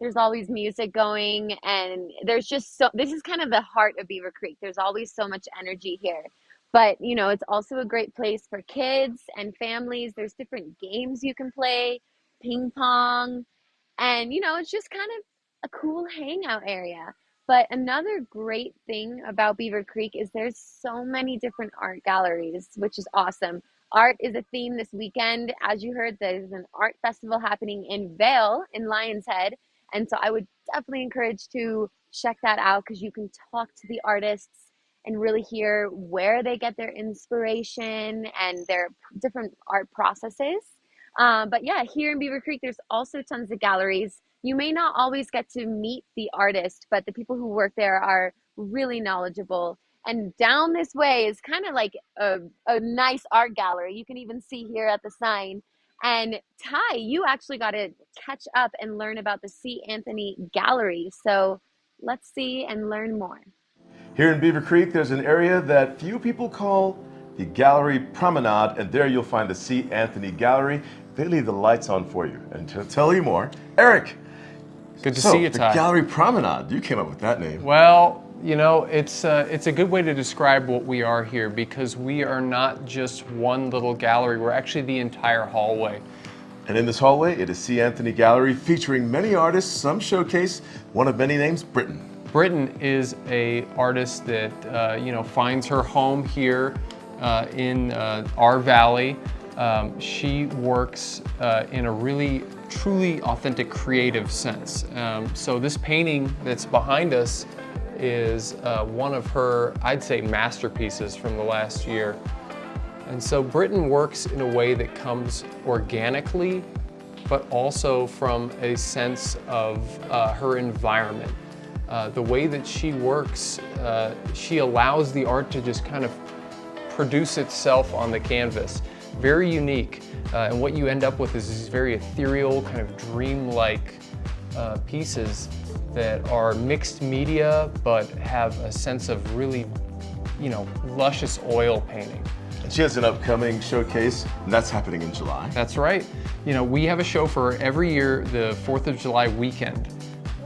There's always music going, and there's just this is kind of the heart of Beaver Creek. There's always so much energy here. But, it's also a great place for kids and families. There's different games you can play, ping pong, and, it's just kind of a cool hangout area. But another great thing about Beaver Creek is there's so many different art galleries, which is awesome. Art is a theme this weekend. As you heard, there's an art festival happening in Vail in Lion's Head. And so I would definitely encourage to check that out because you can talk to the artists and really hear where they get their inspiration and their different art processes. But yeah, here in Beaver Creek, there's also tons of galleries. You may not always get to meet the artist, but the people who work there are really knowledgeable. And down this way is kind of like a nice art gallery. You can even see here at the sign. And Ty, you actually got to catch up and learn about the C. Anthony Gallery. So let's see and learn more. Here in Beaver Creek, there's an area that few people call the Gallery Promenade, and there you'll find the C. Anthony Gallery. They leave the lights on for you. And to tell you more, Eric, Good to So, see you, the Ty. Gallery Promenade, you came up with that name. Well, you know, it's a good way to describe what we are here because we are not just one little gallery. We're actually the entire hallway. And in this hallway, it is C. Anthony Gallery featuring many artists, some showcase one of many names, Britton. Britton is a artist that finds her home here in our valley. She works in a really truly authentic creative sense. So this painting that's behind us is one of her, I'd say, masterpieces from the last year. And so Britton works in a way that comes organically, but also from a sense of her environment. The way that she works, she allows the art to just kind of produce itself on the canvas. Very unique, and what you end up with is these very ethereal, kind of dreamlike pieces that are mixed media, but have a sense of really, luscious oil painting. And she has an upcoming showcase, and that's happening in July. That's right. We have a show for her every year, the 4th of July weekend.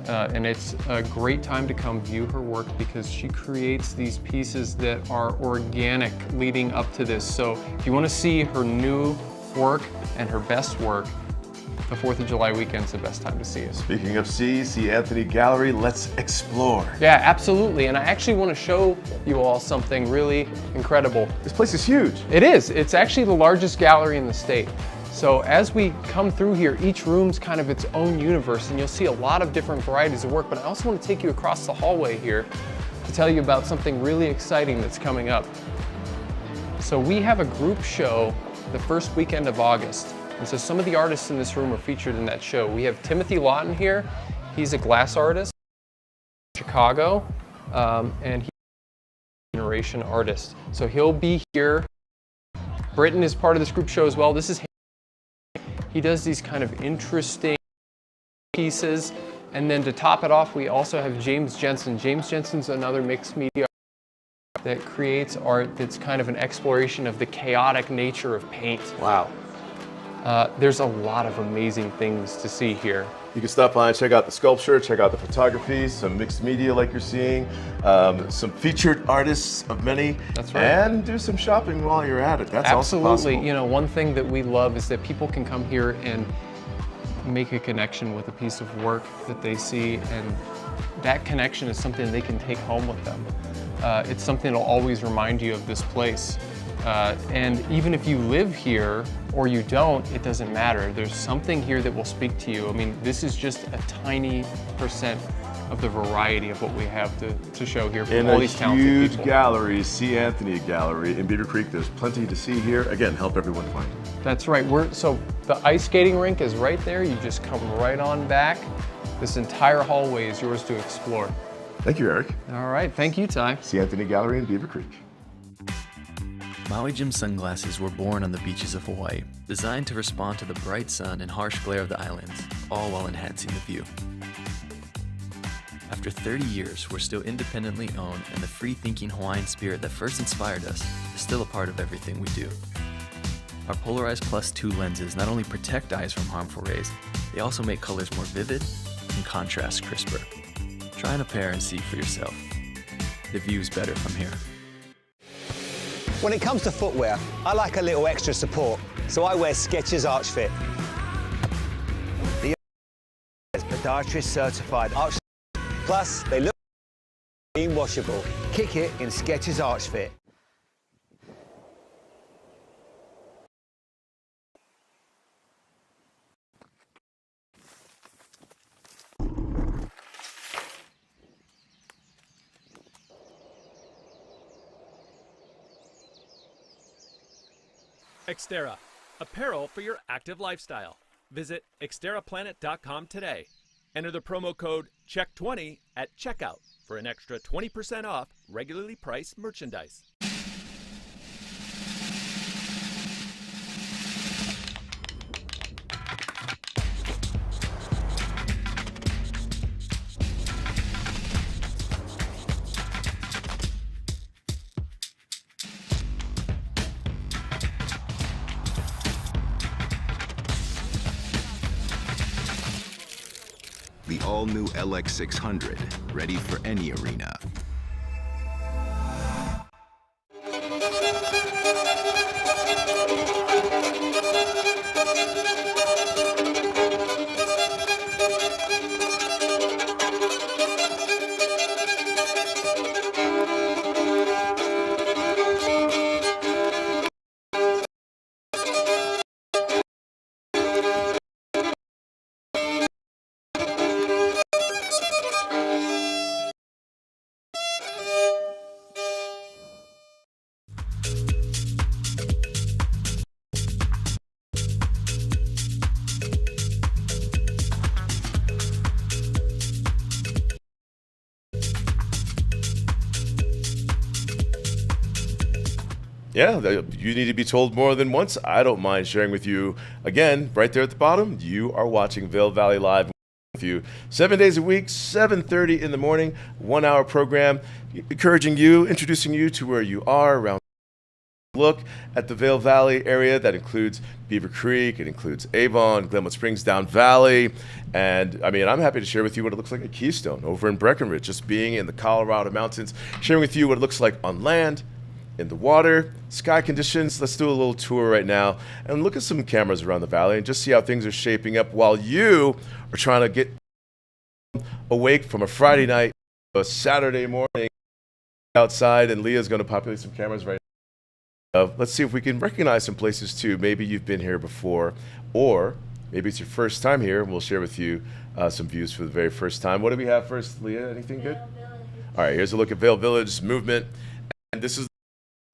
And it's a great time to come view her work because she creates these pieces that are organic leading up to this. So if you want to see her new work and her best work, the 4th of July weekend's the best time to see it. Speaking of C. Anthony Gallery, let's explore. Yeah, absolutely. And I actually want to show you all something really incredible. This place is huge. It is. It's actually the largest gallery in the state. So as we come through here, each room's kind of its own universe, and you'll see a lot of different varieties of work, but I also want to take you across the hallway here to tell you about something really exciting that's coming up. So we have a group show the first weekend of August, and so some of the artists in this room are featured in that show. We have Timothy Lawton here. He's a glass artist in Chicago, and he's a generation artist. So he'll be here. Britton is part of this group show as well. This is He does these kind of interesting pieces. And then to top it off, we also have James Jensen. James Jensen's another mixed media artist that creates art that's kind of an exploration of the chaotic nature of paint. Wow. There's a lot of amazing things to see here. You can stop by and check out the sculpture, check out the photography, some mixed media like you're seeing, some featured artists of many. That's right. And do some shopping while you're at it. That's Absolutely. also possible. One thing that we love is that people can come here and make a connection with a piece of work that they see, and that connection is something they can take home with them. It's something that'll always remind you of this place. And even if you live here or you don't, it doesn't matter. There's something here that will speak to you. I mean, this is just a tiny percent of the variety of what we have to show here from all these talented huge people. gallery, C. Anthony Gallery in Beaver Creek. There's plenty to see here. Again, help everyone find it. That's right. So the ice skating rink is right there. You just come right on back. This entire hallway is yours to explore. Thank you, Eric. All right. Thank you, Ty. C. Anthony Gallery in Beaver Creek. Maui Jim sunglasses were born on the beaches of Hawaii, designed to respond to the bright sun and harsh glare of the islands, all while enhancing the view. After 30 years, we're still independently owned, and the free-thinking Hawaiian spirit that first inspired us is still a part of everything we do. Our Polarized Plus 2 lenses not only protect eyes from harmful rays, they also make colors more vivid and contrast crisper. Try on a pair and see for yourself. The view's better from here. When it comes to footwear, I like a little extra support, so I wear Skechers Arch Fit. The podiatrist certified Arch, plus they look washable. Kick it in Skechers Arch Fit. Xterra, apparel for your active lifestyle. Visit xterraplanet.com today. Enter the promo code CHECK20 at checkout for an extra 20% off regularly priced merchandise. The all-new LX600, ready for any arena. Yeah, you need to be told more than once. I don't mind sharing with you again, right there at the bottom. You are watching Vail Valley Live with you 7 days a week, 7:30 in the morning, 1 hour program, encouraging you, introducing you to where you are around. Look at the Vail Valley area. That includes Beaver Creek, it includes Avon, Glenwood Springs, Down Valley, and I mean, I'm happy to share with you what it looks like at Keystone over in Breckenridge, just being in the Colorado mountains, sharing with you what it looks like on land, in the water, sky conditions. Let's do a little tour right now and look at some cameras around the valley and just see how things are shaping up while you are trying to get awake from a Friday night to a Saturday morning outside. And Leah's going to populate some cameras right now. Let's see if we can recognize some places too. Maybe you've been here before, or maybe it's your first time here, and we'll share with you some views for the very first time. What do we have first, Leah? Anything good? All right, here's a look at Vail Village movement. And this is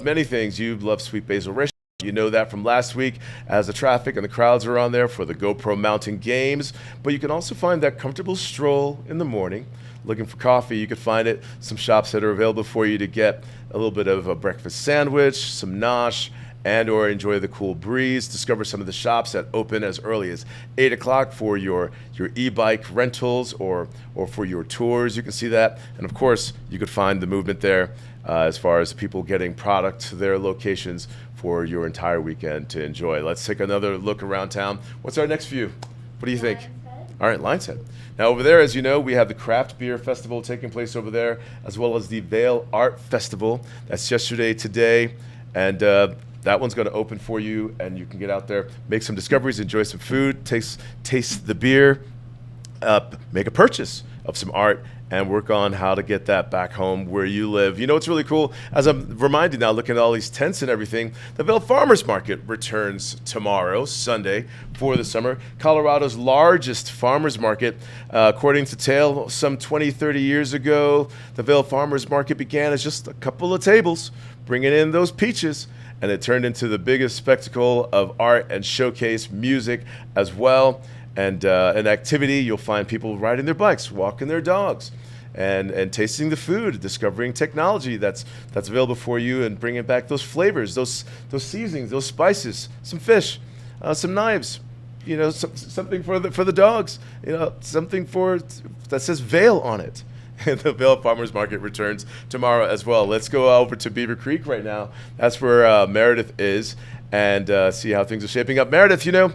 many things. You love Sweet Basil Restaurant. You know that from last week as the traffic and the crowds are on there for the GoPro Mountain Games. But you can also find that comfortable stroll in the morning. Looking for coffee, you can find it. Some shops that are available for you to get a little bit of a breakfast sandwich, some nosh, and or enjoy the cool breeze. Discover some of the shops that open as early as 8 o'clock for your e-bike rentals or for your tours. You can see that. And of course, you could find the movement there as far as people getting product to their locations for your entire weekend to enjoy. Let's take another look around town. What's our next view? What do you think? All right, Lion's Head. Now over there, as you know, we have the Craft Beer Festival taking place over there, as well as the Vail Art Festival. That's yesterday, today, and that one's going to open for you, and you can get out there, make some discoveries, enjoy some food, taste the beer, make a purchase of some art, and work on how to get that back home where you live. You know what's really cool? As I'm reminded now, looking at all these tents and everything, the Vail Farmers Market returns tomorrow, Sunday, for the summer. Colorado's largest farmers market. According to tale, some 20, 30 years ago, the Vail Farmers Market began as just a couple of tables, bringing in those peaches, and it turned into the biggest spectacle of art and showcase music as well. And an activity, you'll find people riding their bikes, walking their dogs, and tasting the food, discovering technology that's available for you, and bringing back those flavors, those seasonings, those spices, some fish, some knives, you know, something for the dogs, you know, something that says Vail on it. And the Vail Farmers Market returns tomorrow as well. Let's go over to Beaver Creek right now. That's where Meredith is, and see how things are shaping up. Meredith, you know,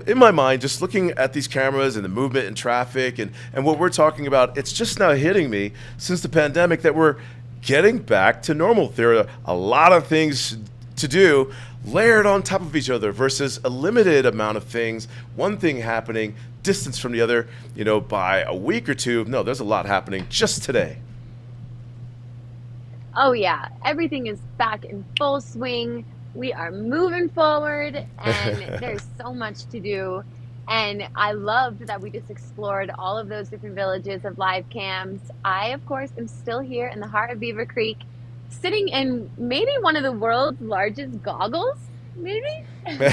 in my mind, just looking at these cameras and the movement and traffic and what we're talking about, it's just now hitting me since the pandemic that we're getting back to normal. There are a lot of things to do layered on top of each other versus a limited amount of things, one thing happening, distance from the other, you know, by a week or two. No, there's a lot happening just today. Oh yeah, everything is back in full swing. We are moving forward, and there's so much to do. And I loved that we just explored all of those different villages of live cams. I, of course, am still here in the heart of Beaver Creek, sitting in maybe one of the world's largest goggles, maybe?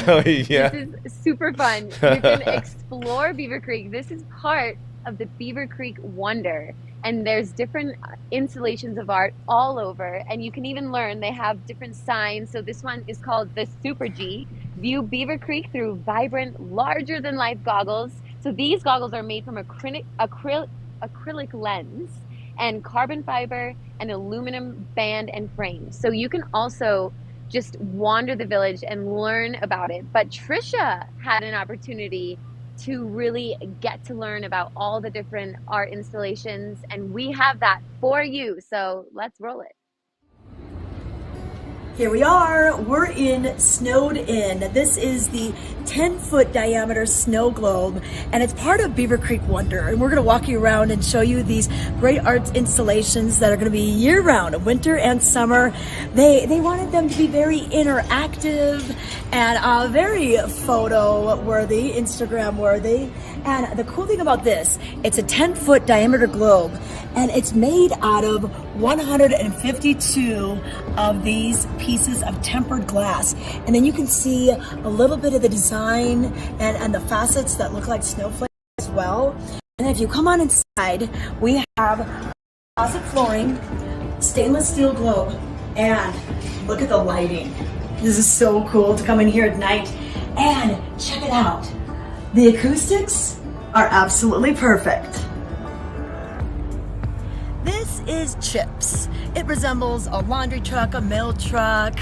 Oh, yeah. This is super fun. You can explore Beaver Creek. This is part of the Beaver Creek Wonder. And there's different installations of art all over, and you can even learn. They have different signs. So this one is called the Super G. View Beaver Creek through vibrant, larger-than-life goggles. So these goggles are made from acrylic lens and carbon fiber and aluminum band and frame. So you can also just wander the village and learn about it. But Trisha had an opportunity to really get to learn about all the different art installations, and we have that for you. So let's roll it. Here we are, we're in Snowed In. This is the 10-foot diameter snow globe, and it's part of Beaver Creek Wonder. And we're gonna walk you around and show you these great art installations that are gonna be year-round, winter and summer. They wanted them to be very interactive and very photo-worthy, Instagram-worthy. And the cool thing about this, it's a 10-foot diameter globe, and it's made out of 152 of these pieces of tempered glass. And then you can see a little bit of the design and the facets that look like snowflakes as well. And if you come on inside, we have closet flooring, stainless steel globe, and look at the lighting. This is so cool to come in here at night. And check it out. The acoustics are absolutely perfect. This is Chips. It resembles a laundry truck, a mail truck,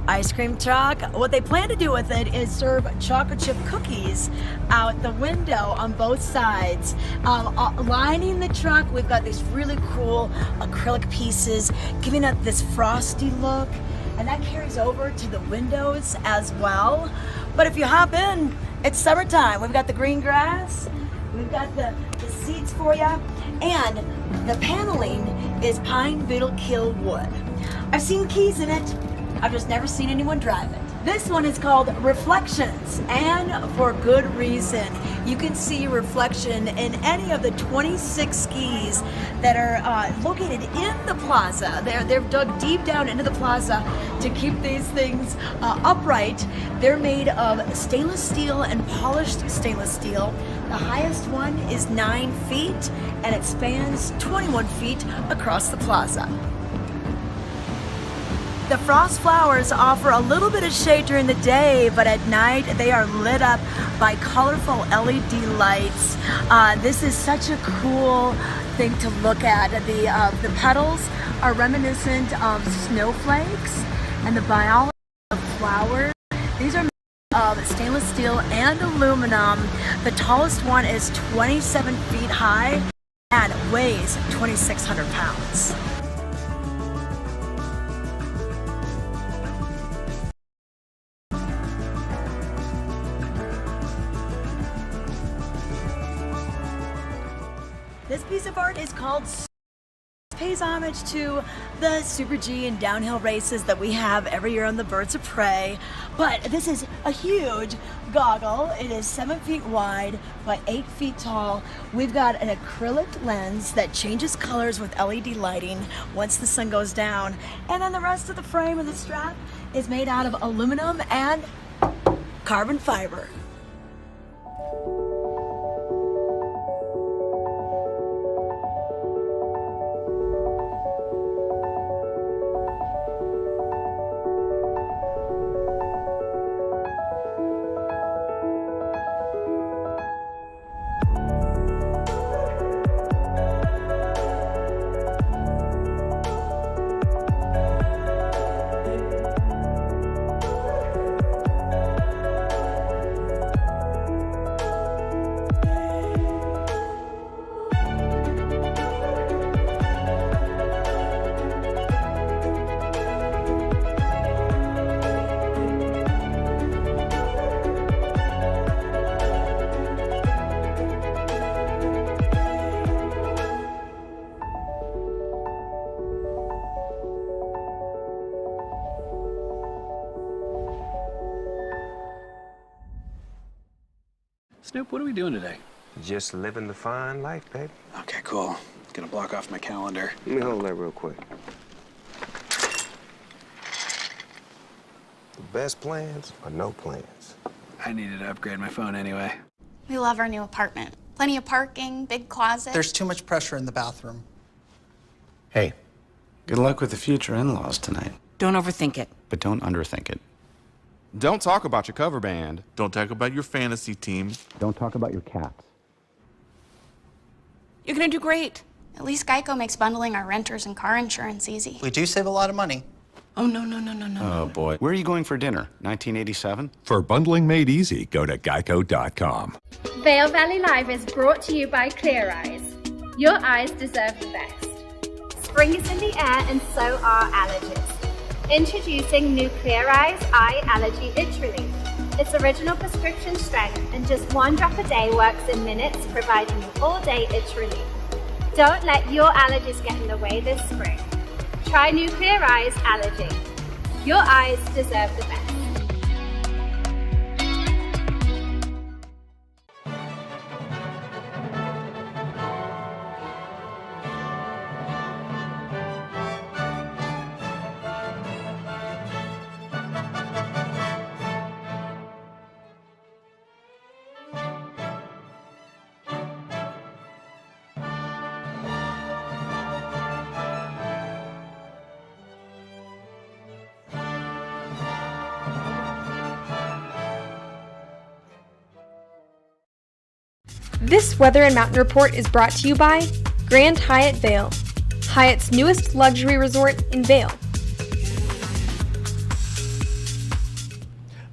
ice cream truck. What they plan to do with it is serve chocolate chip cookies out the window on both sides. Lining the truck, we've got these really cool acrylic pieces giving it this frosty look, and that carries over to the windows as well. But if you hop in, it's summertime. We've got the green grass, we've got the seats for you, and the paneling is pine beetle kill wood. I've seen keys in it, I've just never seen anyone drive it. This one is called Reflections, and for good reason. You can see reflection in any of the 26 skis that are located in the plaza. They're dug deep down into the plaza to keep these things upright. They're made of stainless steel and polished stainless steel. The highest one is 9 feet, and it spans 21 feet across the plaza. The frost flowers offer a little bit of shade during the day, but at night they are lit up by colorful LED lights. This is such a cool thing to look at. The petals are reminiscent of snowflakes, and the biology of flowers. These are made of stainless steel and aluminum. The tallest one is 27 feet high and weighs 2,600 pounds. This piece of art is called pays homage to the Super G and downhill races that we have every year on the Birds of Prey. But this is a huge goggle. It is 7 feet wide by 8 feet tall. We've got an acrylic lens that changes colors with LED lighting once the sun goes down. And then the rest of the frame and the strap is made out of aluminum and carbon fiber. Snoop, what are we doing today? Just living the fine life, baby. Okay, cool. Gonna block off my calendar. Let me hold that real quick. The best plans are no plans. I needed to upgrade my phone anyway. We love our new apartment. Plenty of parking, big closet. There's too much pressure in the bathroom. Hey, good luck with the future in-laws tonight. Don't overthink it. But don't underthink it. Don't talk about your cover band. Don't talk about your fantasy team. Don't talk about your cats. You're gonna do great. At least Geico makes bundling our renters and car insurance easy. We do save a lot of money. Oh, no, no, no, no, no. Oh, boy. Where are you going for dinner? 1987? For bundling made easy, go to geico.com. Vail Valley Live is brought to you by Clear Eyes. Your eyes deserve the best. Spring is in the air and so are allergies. Introducing new Clear Eyes Eye Allergy Itch Relief. It's original prescription strength and just 1 drop a day works in minutes, providing you all-day itch relief. Don't let your allergies get in the way this spring. Try new Clear Eyes Allergy. Your eyes deserve the best. This Weather and Mountain Report is brought to you by Grand Hyatt Vail, Hyatt's newest luxury resort in Vail.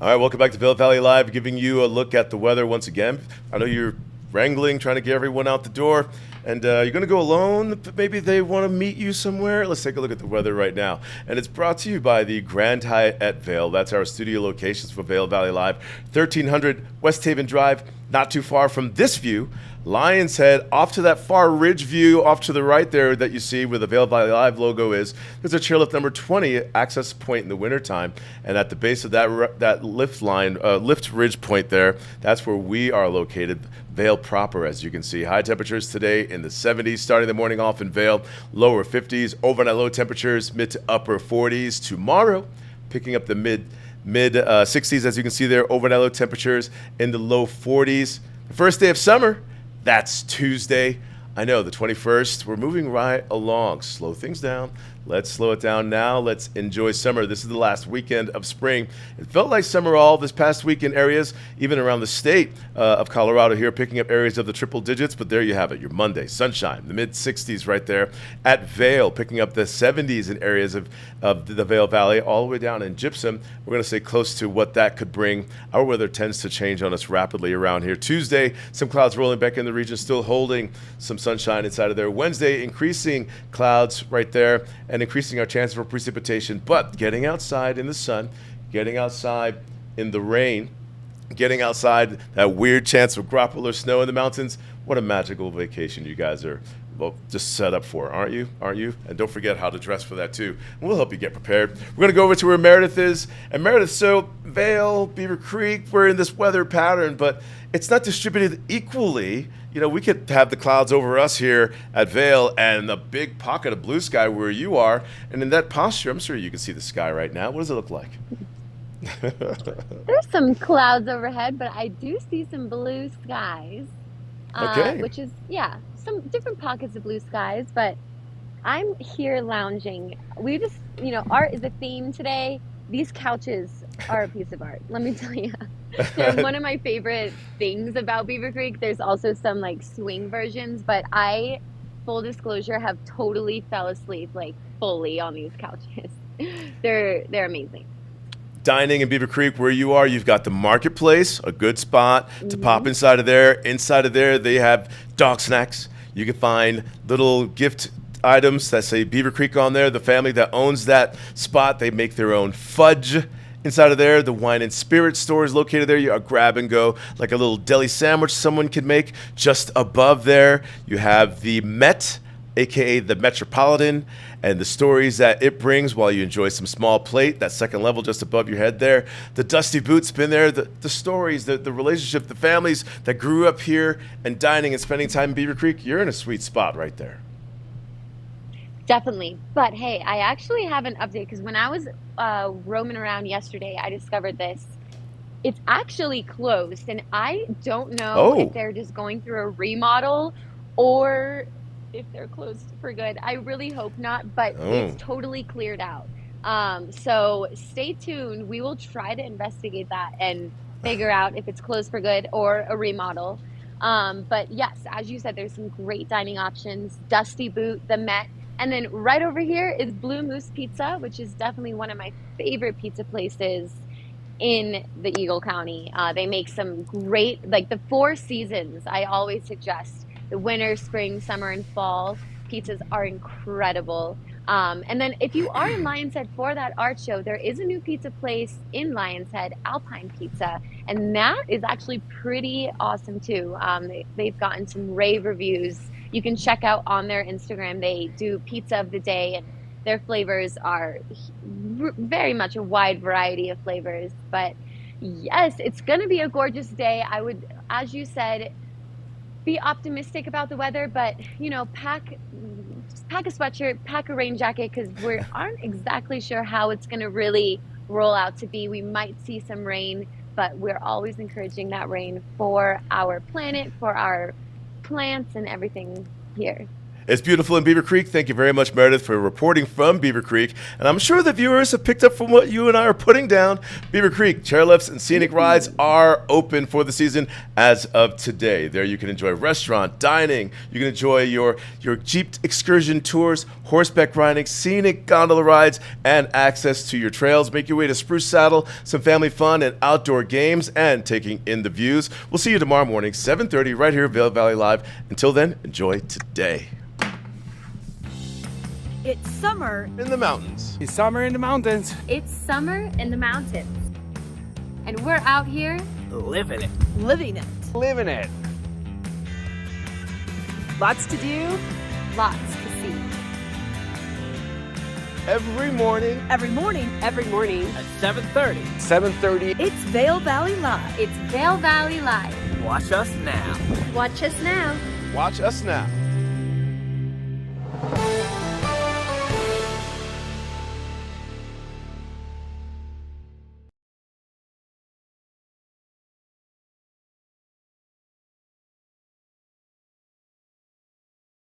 All right, welcome back to Vail Valley Live, giving you a look at the weather once again. I know you're wrangling, trying to get everyone out the door, and you're going to go alone. Maybe they want to meet you somewhere. Let's take a look at the weather right now. And it's brought to you by the Grand Hyatt at Vail. That's our studio locations for Vail Valley Live. 1300 West Haven Drive, not too far from this view. Lion's Head, off to that far ridge view, off to the right there that you see where the Vail Valley Live logo is. There's a chairlift number 20 access point in the wintertime. And at the base of that lift ridge point there, that's where we are located, Vail proper, as you can see. High temperatures today in the 70s, starting the morning off in Vail, lower 50s. Overnight low temperatures, mid to upper 40s. Tomorrow, picking up the mid 60s, as you can see there. Overnight low temperatures in the low 40s. The first day of summer, that's Tuesday. I know, the 21st. We're moving right along. Slow things down. Let's slow it down now. Let's enjoy summer. This is the last weekend of spring. It felt like summer all this past week in areas, even around the state of Colorado here, picking up areas of the triple digits. But there you have it, your Monday. Sunshine, the mid-60s right there. At Vail, picking up the 70s in areas of the Vail Valley, all the way down in Gypsum. We're going to stay close to what that could bring. Our weather tends to change on us rapidly around here. Tuesday, some clouds rolling back in the region, still holding some sunshine inside of there. Wednesday, increasing clouds right there and increasing our chances for precipitation, but getting outside in the sun, getting outside in the rain, getting outside, that weird chance of graupel or snow in the mountains. What a magical vacation you guys are just set up for, aren't you? And don't forget how to dress for that too. We'll help you get prepared. We're gonna go over to where Meredith is. And Meredith, so Vail, Beaver Creek, we're in this weather pattern, but it's not distributed equally. You know, we could have the clouds over us here at Vail and a big pocket of blue sky where you are. And in that posture, I'm sure you can see the sky right now. What does it look like? There's some clouds overhead, but I do see some blue skies. Okay. Which is, yeah, some different pockets of blue skies, but I'm here lounging. We just, art is a theme today. These couches are a piece of art, let me tell you. They're one of my favorite things about Beaver Creek. There's also some like swing versions, but I, full disclosure, have totally fell asleep like fully on these couches. They're amazing. Dining in Beaver Creek, where you are, you've got the marketplace, a good spot to pop inside of there. Inside of there, they have dog snacks. You can find little gift items that say Beaver Creek on there. The family that owns that spot, they make their own fudge. Inside of there, the wine and spirit store is located there. You grab and go, like a little deli sandwich someone could make. Just above there, you have the Met, aka the Metropolitan, and the stories that it brings while you enjoy some small plate. That second level just above your head there. The Dusty Boots been there. The stories, the relationship, the families that grew up here and dining and spending time in Beaver Creek. You're in a sweet spot right there. Definitely. But hey, I actually have an update because when I was roaming around yesterday, I discovered this. It's actually closed, and I don't know if they're just going through a remodel or if they're closed for good. I really hope not, but it's totally cleared out. So stay tuned. We will try to investigate that and figure out if it's closed for good or a remodel. But yes, as you said, there's some great dining options. Dusty Boot, the Met, And then right over here is Blue Moose Pizza, which is definitely one of my favorite pizza places in the Eagle County. They make some great, like the 4 seasons, I always suggest. The winter, spring, summer, and fall pizzas are incredible. And then if you are in Lions Head for that art show, there is a new pizza place in Lions Head, Alpine Pizza, and that is actually pretty awesome too. They've gotten some rave reviews. You can check out on their Instagram. They do pizza of the day, and their flavors are very much a wide variety of flavors. But yes, it's going to be a gorgeous day. I would, as you said, be optimistic about the weather, but pack a sweatshirt, pack a rain jacket, because we aren't exactly sure how it's going to really roll out to be. We might see some rain, but we're always encouraging that rain for our planet, for our plants, and everything here. It's beautiful in Beaver Creek. Thank you very much, Meredith, for reporting from Beaver Creek. And I'm sure the viewers have picked up from what you and I are putting down. Beaver Creek chairlifts and scenic rides are open for the season as of today. There you can enjoy restaurant, dining. You can enjoy your Jeep excursion tours, horseback riding, scenic gondola rides, and access to your trails. Make your way to Spruce Saddle, some family fun and outdoor games, and taking in the views. We'll see you tomorrow morning, 7:30, right here at Vail Valley Live. Until then, enjoy today. It's summer in the mountains. It's summer in the mountains. It's summer in the mountains. And we're out here Living it. living it. Living it. Lots to do. lots to see. Every morning. Every morning. Every morning. At 7:30. 7:30. It's Vail Valley Live. It's Vail Valley Live. Watch us now. Watch us now. Watch us now.